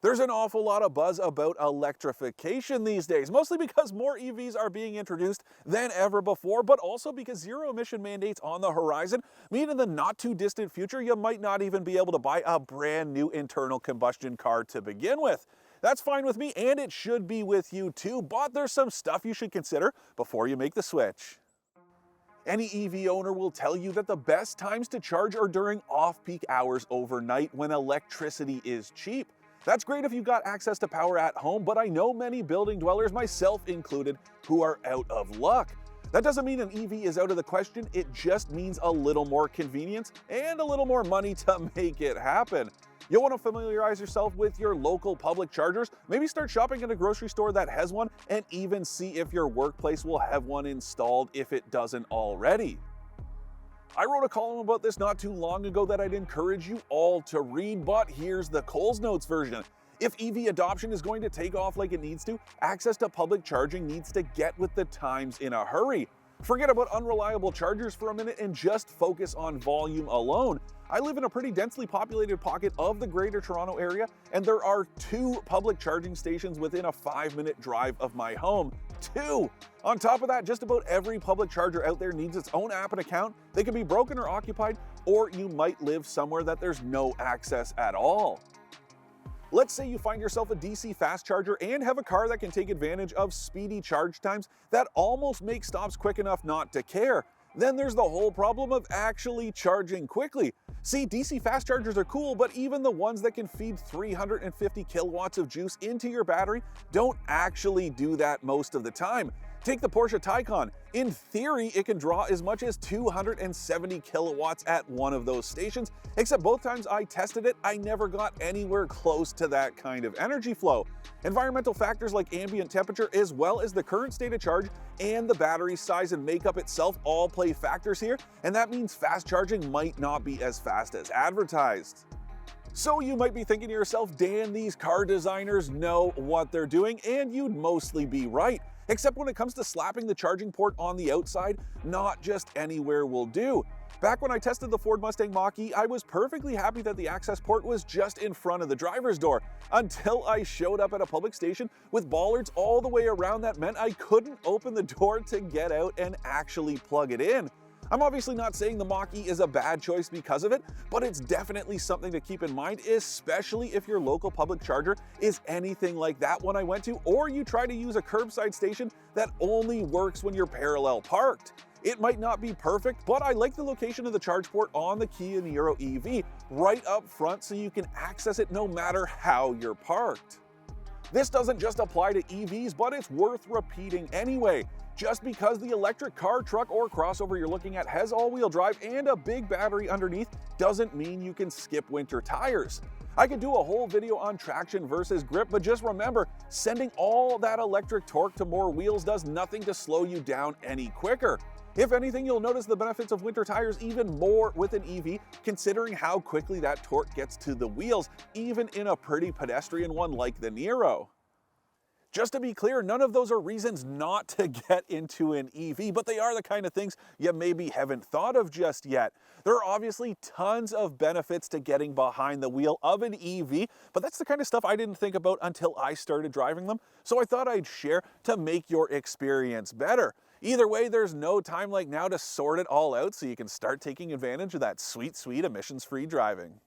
There's an awful lot of buzz about electrification these days, mostly because more EVs are being introduced than ever before, but also because zero emission mandates on the horizon mean in the not too distant future you might not even be able to buy a brand new internal combustion car to begin with. That's fine with me, and it should be with you too, but there's some stuff you should consider before you make the switch. Any EV owner will tell you that the best times to charge are during off-peak hours overnight when electricity is cheap. That's great if you've got access to power at home, but I know many building dwellers, myself included, who are out of luck. That doesn't mean an EV is out of the question, it just means a little more convenience and a little more money to make it happen. You'll want to familiarize yourself with your local public chargers, maybe start shopping at a grocery store that has one, and even see if your workplace will have one installed if it doesn't already. I wrote a column about this not too long ago that I'd encourage you all to read, but here's the Coles Notes version. If EV adoption is going to take off like it needs to, access to public charging needs to get with the times in a hurry. Forget about unreliable chargers for a minute and just focus on volume alone. I live in a pretty densely populated pocket of the Greater Toronto area, and there are 2 public charging stations within a 5-minute drive of my home. 2! On top of that, just about every public charger out there needs its own app and account. They can be broken or occupied, or you might live somewhere that there's no access at all. Let's say you find yourself a DC fast charger and have a car that can take advantage of speedy charge times that almost make stops quick enough not to care. Then there's the whole problem of actually charging quickly. See, DC fast chargers are cool, but even the ones that can feed 350 kilowatts of juice into your battery don't actually do that most of the time. Take the Porsche Taycan. In theory, it can draw as much as 270 kilowatts at one of those stations, except both times I tested it, I never got anywhere close to that kind of energy flow. Environmental factors like ambient temperature, as well as the current state of charge and the battery size and makeup itself all play factors here, and that means fast charging might not be as fast as advertised. So you might be thinking to yourself, Dan, these car designers know what they're doing, and you'd mostly be right. Except when it comes to slapping the charging port on the outside, not just anywhere will do. Back when I tested the Ford Mustang Mach-E, I was perfectly happy that the access port was just in front of the driver's door, until I showed up at a public station with bollards all the way around that meant I couldn't open the door to get out and actually plug it in. I'm obviously not saying the Mach-E is a bad choice because of it, but it's definitely something to keep in mind, especially if your local public charger is anything like that one I went to, or you try to use a curbside station that only works when you're parallel parked. It might not be perfect, but I like the location of the charge port on the Kia Niro EV, right up front so you can access it no matter how you're parked. This doesn't just apply to EVs, but it's worth repeating anyway. Just because the electric car, truck, or crossover you're looking at has all-wheel drive and a big battery underneath doesn't mean you can skip winter tires. I could do a whole video on traction versus grip, but just remember, sending all that electric torque to more wheels does nothing to slow you down any quicker. If anything, you'll notice the benefits of winter tires even more with an EV, considering how quickly that torque gets to the wheels, even in a pretty pedestrian one like the Niro. Just to be clear, none of those are reasons not to get into an EV, but they are the kind of things you maybe haven't thought of just yet. There are obviously tons of benefits to getting behind the wheel of an EV, but that's the kind of stuff I didn't think about until I started driving them, so I thought I'd share to make your experience better. Either way, there's no time like now to sort it all out so you can start taking advantage of that sweet, sweet emissions-free driving.